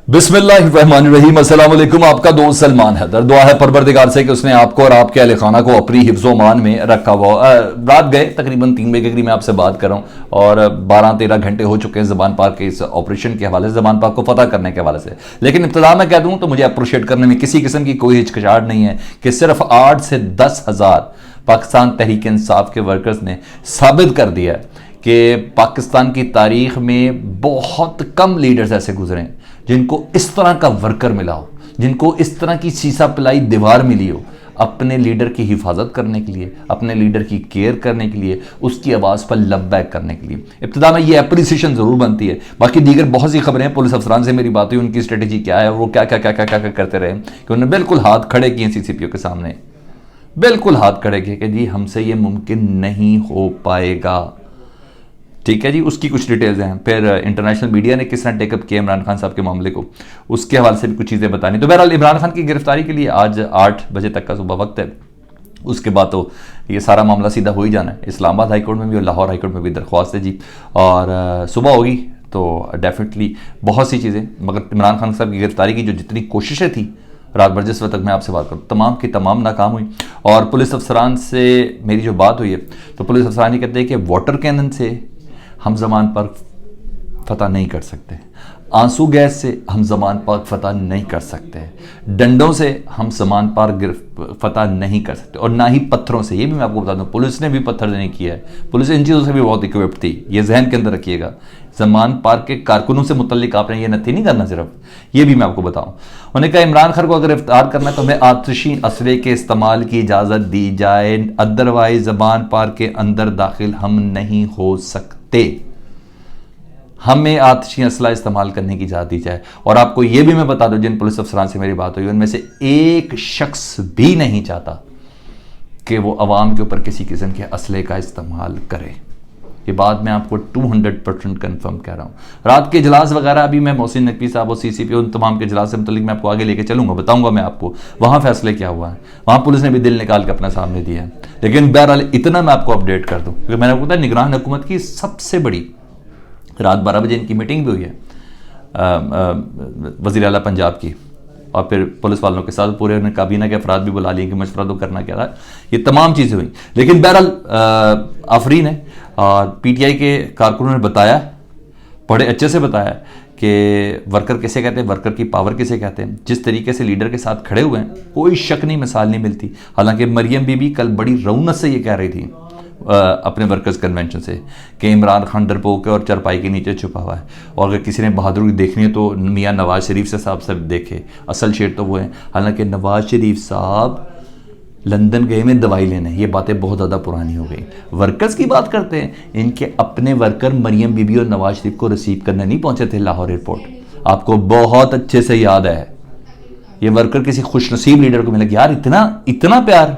बिस्मिल्लाहिर्रहमानिर्रहीम, अस्सलाम वालेकुम। आपका दोस्त सलमान हैदर। दुआ है परवरदिगार से कि उसने आपको और आपके अहले खाना को अपनी हिफ्ज़-ओ-मान में रखा हुआ। रात गए तकरीबन 3 बजे के करीब मैं आपसे बात कर रहा हूँ और 12-13 घंटे हो चुके हैं ज़बान पाक के इस ऑपरेशन के हवाले से, ज़बान पाक को फतह करने के हवाले से। लेकिन इब्तिदा में कह दूँ तो मुझे अप्रोशिएट करने में किसी किस्म की कोई हिचकिचाहट नहीं है कि सिर्फ 8 से 10 हज़ार पाकिस्तान तहरीक इंसाफ के वर्कर्स ने साबित कर दिया है कि पाकिस्तान की तारीख में बहुत कम लीडर्स ऐसे गुजरे हैं जिनको इस तरह का वर्कर मिला हो, जिनको इस तरह की सीसा पिलाई दीवार मिली हो अपने लीडर की हिफाजत करने के लिए, अपने लीडर की केयर करने के लिए, उसकी आवाज़ पर लबैक करने के लिए। इब्तिदा में ये अप्रिसिएशन ज़रूर बनती है। बाकी दीगर बहुत सी खबरें हैं, पुलिस अफसरान से मेरी बात हुई, उनकी स्ट्रेटेजी क्या है, वो क्या क्या क्या क्या क्या करते रहे कि उन्होंने बिल्कुल हाथ खड़े किए CCPO के सामने, बिल्कुल हाथ खड़े किए कि जी हमसे ये मुमकिन नहीं हो पाएगा। ठीक है जी, उसकी कुछ डिटेल्स हैं। फिर इंटरनेशनल मीडिया ने किस तरह टेकअप किया इमरान खान साहब के मामले को, उसके हवाले से भी कुछ चीज़ें बतानी। तो बहरहाल इमरान खान की गिरफ्तारी के लिए आज 8 बजे तक का सुबह वक्त है। उसके बाद तो ये सारा मामला सीधा हो ही जाना है। इस्लामाबाद हाईकोर्ट में भी और लाहौर हाईकोर्ट में भी दरख्वास्त है जी, और सुबह होगी तो डेफिनेटली बहुत सी चीज़ें। मगर इमरान खान साहब की गिरफ्तारी की जो जितनी कोशिशें थी रात भर जिस वक्त तक मैं आपसे बात करूँ, तमाम की तमाम नाकाम हुई। और पुलिस अफसरान से मेरी जो बात हुई है तो पुलिस अफसरान ये कहते हैं कि वाटर कैनन से हम ज़मान पर फतह नहीं कर सकते, आंसू गैस से हम ज़मान पर फतह नहीं कर सकते, डंडों से हम ज़मान पर फतह नहीं कर सकते, और ना ही पत्थरों से। ये भी मैं आपको बता दूं, पुलिस ने भी पत्थर नहीं किया है, पुलिस इन चीज़ों से भी बहुत इक्विप्ड थी, ये जहन के अंदर रखिएगा। ज़मान पार्क के कारकुनों से मुतल्लिक आपने ये नथी नहीं करना, सिर्फ ये भी मैं आपको बताऊं। उन्होंने कहा इमरान खान को अगर गिरफ्तार करना है तो हमें आतिशी असले के इस्तेमाल की इजाज़त दी जाए, अदरवाइज ज़मान पार्क के अंदर दाखिल हम नहीं हो सकते, हमें आतिशी असला इस्तेमाल करने की इजाज़त दी जाए। और आपको यह भी मैं बता दूं, जिन पुलिस अफसरान से मेरी बात हुई उनमें से एक शख्स भी नहीं चाहता कि वो अवाम के ऊपर किसी किस्म के असले का इस्तेमाल करे। ये बात मैं आपको 200% कन्फर्म कह रहा हूँ। रात के इजलास वगैरह अभी मैं मोहसिन नकवी साहब और CCPO उन तमाम के इजलास से मुतल्लिक मैं आपको आगे लेके चलूँगा, बताऊँगा मैं आपको वहाँ फैसले क्या हुआ है। वहाँ पुलिस ने भी दिल निकाल के अपना सामने दिया है। लेकिन बहरहाल इतना मैं आपको अपडेट कर दूँ, क्योंकि मैंने आपको बताया निगरान हुकूमत की सबसे बड़ी रात 12 बजे इनकी मीटिंग भी हुई है वज़ीर आला पंजाब की, और फिर पुलिस वालों के साथ पूरे उन्होंने काबीना के अफराद भी बुला लिए कि मशवरा तो करना क्या था। ये तमाम चीज़ें हुई। लेकिन बहरहाल आफरीन है और PTI के कारकुनों ने बताया, बड़े अच्छे से बताया कि वर्कर किसे कहते हैं, वर्कर की पावर किसे कहते हैं। जिस तरीके से लीडर के साथ खड़े हुए हैं, कोई शक नहीं, मिसाल नहीं मिलती। हालांकि मरियम बीबी कल बड़ी रौनक से ये कह रही थी अपने वर्कर्स कन्वेंशन से कि इमरान खान डरपोक है और चरपाई के नीचे छुपा हुआ है, और अगर किसी ने बहादुरी देखनी है तो मियाँ नवाज शरीफ से साहब सब देखे, असल शेर तो वो हैं। हालांकि नवाज शरीफ साहब लंदन गए में दवाई लेने, ये बातें बहुत ज़्यादा पुरानी हो गई। वर्कर्स की बात करते हैं, इनके अपने वर्कर मरियम बीबी और नवाज शरीफ को रिसीव करने नहीं पहुंचे थे लाहौर एयरपोर्ट। आपको बहुत अच्छे से याद है। ये वर्कर किसी खुशनसीब लीडर को मिले, यार इतना इतना प्यार,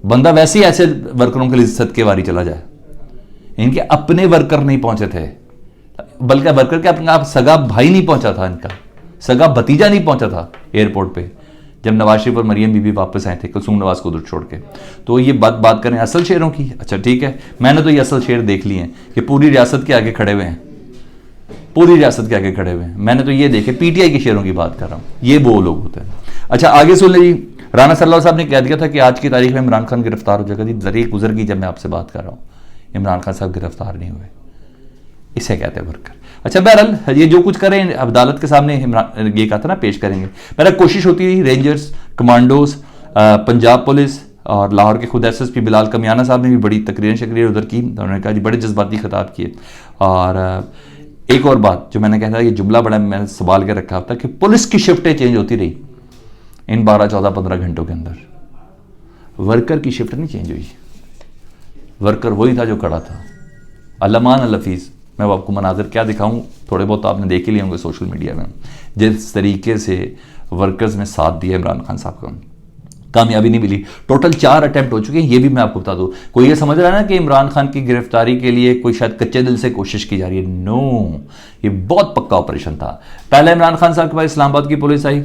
बंदा वैसे ही ऐसे वर्करों के लिए सदके वारी चला जाए। इनके अपने वर्कर नहीं पहुंचे थे, बल्कि वर्कर के अपना सगा भाई नहीं पहुंचा था, इनका सगा भतीजा नहीं पहुंचा था एयरपोर्ट पे जब नवाज शरीफ और मरियम बीबी वापस आए थे कुलसूम नवाज को दूर छोड़ के। तो ये बात करें असल शेरों की, अच्छा ठीक है, मैंने तो ये असल शेर देख लिए हैं कि पूरी रियासत के आगे खड़े हुए हैं, पूरी रियासत के आगे खड़े हुए हैं। मैंने तो ये देखे, PTI के शेरों की बात कर रहा हूँ, ये वो लोग होते हैं। अच्छा आगे सुन लीजिए, राना सल्लल्लाहु साहब ने कह दिया था कि आज की तारीख में इमरान खान गिरफ्तार हो जाएगा। जी तारीख गुजर गई जब मैं आपसे बात कर रहा हूँ, इमरान खान साहब गिरफ्तार नहीं हुए, इसे कहते हैं वर्कर। अच्छा बहरहाल ये जो कुछ करें अदालत के सामने इमरान ये कहा था ना पेश करेंगे। मेरा कोशिश होती रही, रेंजर्स, कमांडोज, पंजाब पुलिस और लाहौर के खुद SSP बिलाल कमियाना साहब ने भी बड़ी तकरीर उधर की। उन्होंने कहा जी बड़े जज्बाती खिताब किए। और एक और बात जो मैंने कहा था, ये जुमला बड़ा मैंने संभाल के रखा था कि पुलिस की शिफ्टें चेंज होती रही इन 12, 14, 15 घंटों के अंदर, वर्कर की शिफ्ट नहीं चेंज हुई। वर्कर वही था जो खड़ा था। अल्लामान अल-हफीज़, मैं आपको मनाजिर क्या दिखाऊं, थोड़े बहुत तो आपने देख ही लिए होंगे सोशल मीडिया में, जिस तरीके से वर्कर्स ने साथ दिया इमरान खान साहब का। कामयाबी नहीं मिली। टोटल 4 अटैम्प्ट हो चुके हैं, ये भी मैं आपको बता दूं। कोई ये समझ रहा है ना कि इमरान खान की गिरफ्तारी के लिए कोई शायद कच्चे दिल से कोशिश की जा रही है, नो, ये बहुत पक्का ऑपरेशन था। पहले इमरान खान साहब के पास इस्लामाबाद की पुलिस आई,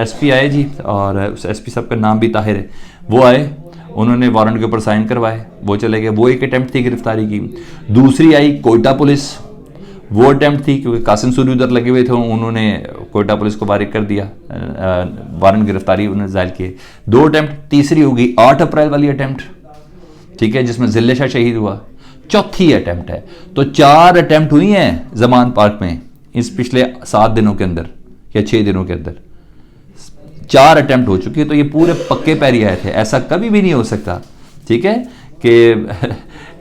SP आए जी, और उस SP साहब का नाम भी ताहिर है, वो आए, उन्होंने वारंट के ऊपर साइन करवाए, वो चले गए। वो एक अटैम्प्ट थी गिरफ्तारी की। दूसरी आई कोयटा पुलिस, वो अटैम्प्ट थी क्योंकि कासिम सूरी उधर लगे हुए थे, उन्होंने कोयटा पुलिस को बारिक कर दिया, वारंट गिरफ्तारी उन्होंने जाहिर किए। 2 अटैम्प्ट, तीसरी होगी 8 अप्रैल वाली अटैम्प्ट, ठीक है, जिसमें जिले शाह शहीद हुआ। चौथी अटैम्प्ट है। तो 4 अटैम्प्ट हुई हैं जमान पार्क में इस पिछले 7 दिनों के अंदर या 6 दिनों के अंदर 4 अटैम्प्ट हो चुकी है। तो ये पूरे पक्के पैर आए थे, ऐसा कभी भी नहीं हो सकता, ठीक है, कि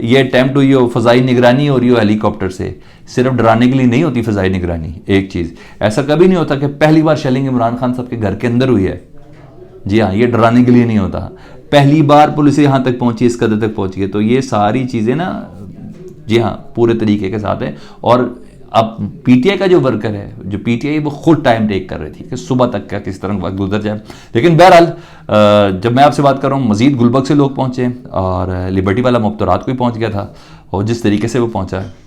ये अटैम्प्ट हुई हो, फ़ज़ाई निगरानी हो रही हो हेलीकॉप्टर से। सिर्फ डराने के लिए नहीं होती फ़ज़ाई निगरानी, एक चीज़ ऐसा कभी नहीं होता कि पहली बार शेलिंग इमरान खान साहब के घर के अंदर हुई है। जी हाँ, ये डराने के लिए नहीं होता, पहली बार पुलिस यहाँ तक पहुंची, इस कदर तक पहुंची है। तो ये सारी चीज़ें ना, जी हाँ, पूरे तरीके के साथ है। और अब पीटीआई का जो वर्कर है, जो पीटीआई, वो खुद टाइम टेक कर रही थी कि सुबह तक का किस तरह वक्त गुजर जाए। लेकिन बहरहाल जब मैं आपसे बात कर रहा हूँ, मजीद गुलबर्ग से लोग पहुँचे और लिबर्टी वाला मुफ्त रात को ही पहुँच गया था, और जिस तरीके से वो पहुँचा है,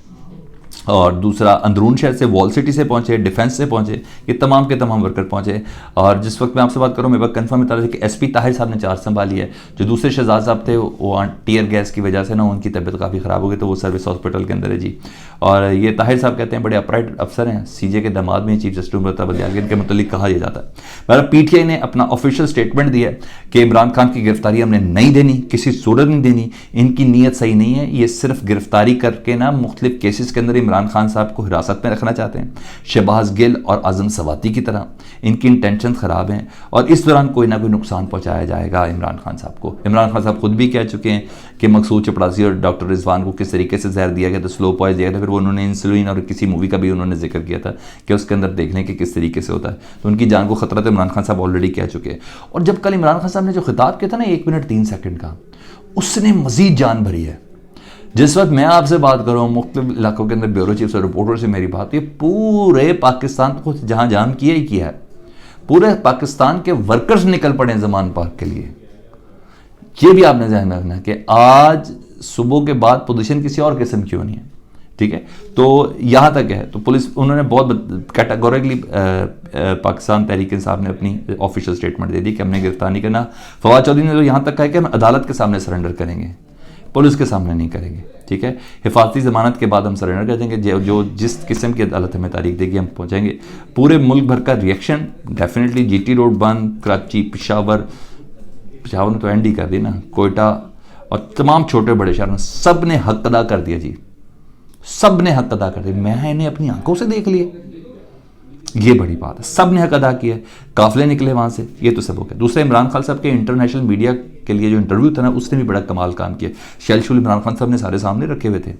और दूसरा अंदरून शहर से, वॉल सिटी से पहुंचे, डिफेंस से पहुंचे, ये तमाम के तमाम वर्कर पहुंचे। और जिस वक्त मैं आपसे बात करूँ, मेरे पास कंफर्म इतना है कि एसपी ताहिर साहब ने चार्ज संभाली है। जो दूसरे शहजाद साहब थे, वो टीयर गैस की वजह से ना उनकी तबीयत काफ़ी ख़राब हो गई, तो वो सर्विस हॉस्पिटल के अंदर है जी। और ये ताहिर साहब कहते हैं बड़े अपराइट अफसर हैं, सीजे के दामाद में चीफ जस्टिस उमर बदियाल, इनके मतलब कहा यह जाता है। मतलब पीटीआई ने अपना ऑफिशियल स्टेटमेंट दिया है कि इमरान खान की गिरफ्तारी हमने नहीं देनी, किसी सूरत नहीं देनी, इनकी नीयत सही नहीं है। ये सिर्फ गिरफ्तारी करके ना मुख्तलिफ केसेस के अंदर इमरान खान साहब को हिरासत में रखना चाहते हैं, शहबाज गिल और आजम सवाती की तरह। इनकी इंटेंशन ख़राब हैं और इस दौरान कोई ना कोई नुकसान पहुंचाया जाएगा इमरान खान साहब को। इमरान खान साहब खुद भी कह चुके हैं कि मकसूद चपड़ासी और डॉक्टर रिजवान को किस तरीके से जहर दिया गया था, स्लो पॉइजन दिया था। फिर वो उन्होंने इंसुलिन और किसी मूवी का भी उन्होंने जिक्र किया था कि उसके अंदर देखने के किस तरीके से होता है। तो उनकी जान को खतरा तो इमरान खान साहब ऑलरेडी कह चुके हैं। और जब कल इमरान खान साहब ने जो खिताब किया था ना 1 मिनट 3 सेकंड का, उसने मजीद जान भरी है। जिस वक्त मैं आपसे बात कर रहा हूँ, मुख्तलिफ इलाकों के अंदर ब्यूरो चीफ से, रिपोर्टर से मेरी बात, ये पूरे पाकिस्तान को जहाँ जाम किया ही किया है। पूरे पाकिस्तान के वर्कर्स निकल पड़े हैं जमान पार्क के लिए। ये भी आपने ध्यान रखना कि आज सुबह के बाद पोजीशन किसी और किस्म की होनी है, ठीक है। तो यहाँ तक है। तो पुलिस, उन्होंने बहुत कैटेगोरिकली पाकिस्तान तहरीक इंसाफ ने अपनी ऑफिशियल स्टेटमेंट दे दी कि हमने गिरफ्तार नहीं करना। फवाद चौधरी ने तो यहाँ तक कहा कि हम अदालत के सामने सरेंडर करेंगे, पुलिस के सामने नहीं करेंगे, ठीक है। हिफाजती ज़मानत के बाद हम सरेंडर कर देंगे, जो जिस किस्म की अदालत हमें तारीख देगी हम पहुँचेंगे। पूरे मुल्क भर का रिएक्शन डेफिनेटली, जीटी रोड बंद, कराची, पेशावर ने तो एंड ही कर दी ना, कोयटा और तमाम छोटे बड़े शहरों में सब ने हक अदा कर दिया जी, सब ने हक अदा कर दिया। मैं इन्हें अपनी आंखों से देख लिए, ये बड़ी बात है। सब ने हक अदा किया, काफिले निकले वहाँ से, ये तो सब हो गया। दूसरा, इमरान खान साहब के इंटरनेशनल मीडिया के लिए जो इंटरव्यू था ना, उसने भी बड़ा कमाल काम किया। शैल शुल इमरान खान साहब ने सारे सामने रखे हुए थे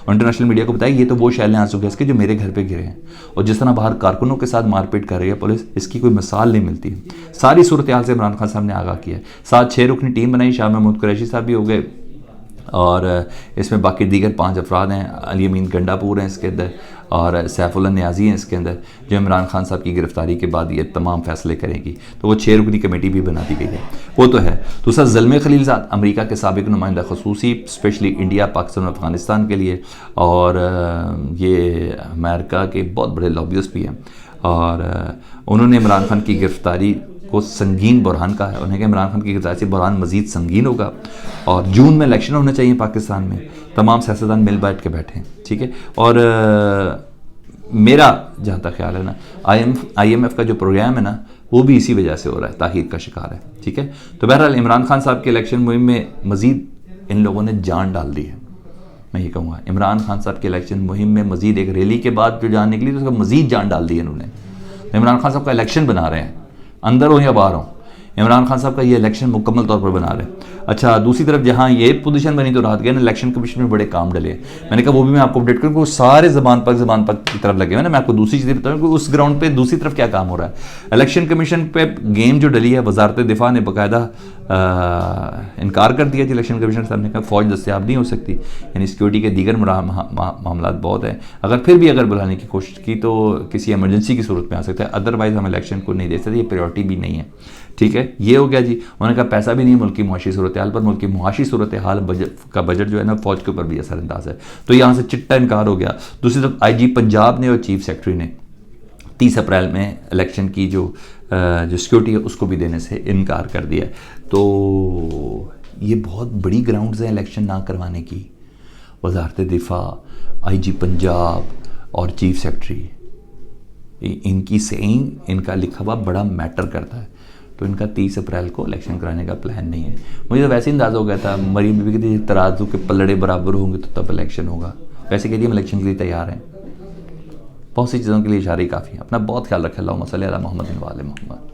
और इंटरनेशनल मीडिया को बताया ये तो वो शैल हैं आंसू गैस के जो मेरे घर पे गिरे हैं। और जिस तरह बाहर कारकुनों के साथ मारपीट कर रही है पुलिस, इसकी कोई मिसाल नहीं मिलती। सारी सूरत हाल से इमरान खान साहब ने आगाह किया। 7-6 रुकनी टीम बनाई, शाह महमूद कुरैशी साहब भी हो गए और इसमें बाकी दीगर 5 अफराद हैं। अली अमीन गंडापुर हैं इसके अंदर और सैफुल्लाह नियाजी हैं इसके अंदर, जो इमरान खान साहब की गिरफ्तारी के बाद ये तमाम फैसले करेगी। तो वो 6 रुकनी कमेटी भी बना दी गई है, वो तो है। दूसरा, ज़ल्मे खलीलज़ाद अमेरिका के साबिक नुमाइंदा खसूसी स्पेशली इंडिया, पाकिस्तान और अफ़गानिस्तान के लिए, और ये अमेरिका के बहुत बड़े लॉबियस्ट भी हैं। और उन्होंने इमरान खान की गिरफ्तारी को संगीन बुरहान कहा है। उन्हें कि इमरान खान की गिरफ्तारी से बुरहान मजीद संगीन होगा और जून में इलेक्शन होने चाहिए पाकिस्तान में। तमाम सियासतदान मिल बैठ के बैठे हैं, ठीक है। और मेरा जहाँ तक ख्याल है ना, IMF का जो प्रोग्राम है ना, वो भी इसी वजह से हो रहा है, ताहीर का शिकार है, ठीक है। तो बहरहाल इमरान खान साहब के इलेक्शन मुहिम में मजीद इन लोगों ने जान डाल दी है। मैं ये कहूँगा इमरान खान साहब के इलेक्शन मुहिम में मजीद एक रैली के बाद जो जान निकली, तो उसका मजीद जान डाल दी है इन्होंने। इमरान खान साहब का इलेक्शन बना रहे हैं, अंदर हो या बाहर हो, इमरान खान साहब का ये इलेक्शन मुकम्मल तौर पर बना रहे हैं। अच्छा, दूसरी तरफ जहाँ ये पोजीशन बनी, तो राहत गया ना, इलेक्शन कमीशन में बड़े काम डले। मैंने कहा वो भी मैं आपको अपडेट करूँ, सारे ज़बान पर की तरफ लगे हुए ना। मैं आपको दूसरी चीज़ें बताऊँ कि उस ग्राउंड पे दूसरी तरफ क्या काम हो रहा है। इलेक्शन कमीशन पे गेम जो डली है, वजारत दिफा ने बाकायदा इनकार कर दिया। इलेक्शन कमीशन साहब ने कहा फ़ौज दस्तियाब नहीं हो सकती, यानी सिक्योरिटी के दीगर मामला बहुत हैं। अगर फिर भी अगर बुलाने की कोशिश की तो किसी एमरजेंसी की सूरत में आ सकता है, अदरवाइज़ हम इलेक्शन को नहीं दे सकते, ये प्रायोरिटी भी नहीं है, ठीक है। ये हो गया जी। उन्होंने कहा पैसा भी नहीं है मुल्क की मुआशी सूरत हाल पर, मुल्क की मुआशी सूरत हाल का बजट जो है ना, फौज के ऊपर भी असरअंदाज है। तो यहाँ से चिट्टा इनकार हो गया। दूसरी तरफ IG पंजाब ने और चीफ सेक्रेटरी ने 30 अप्रैल में इलेक्शन की जो सिक्योरिटी है उसको भी देने से इनकार कर दिया। तो ये बहुत बड़ी ग्राउंड्स हैं इलेक्शन ना करवाने की। वजारत दिफा, IG पंजाब और चीफ सेक्रेटरी, इनकी सेइंग, इनका लिखा हुआ बड़ा मैटर करता है। तो इनका 30 अप्रैल को इलेक्शन कराने का प्लान नहीं है। मुझे तो वैसे ही अंदाज़ा हो गया था, मरीम बीबी कहती है तराजू के पलड़े बराबर होंगे तो तब इलेक्शन होगा। वैसे कहती है हम इलेक्शन के लिए तैयार हैं। बहुत सी चीज़ों के लिए इशारे काफ़ी हैं। अपना बहुत ख्याल रखें। अल्लाहुम्मा सल्ली अला मुहम्मद व आले मुहम्मद।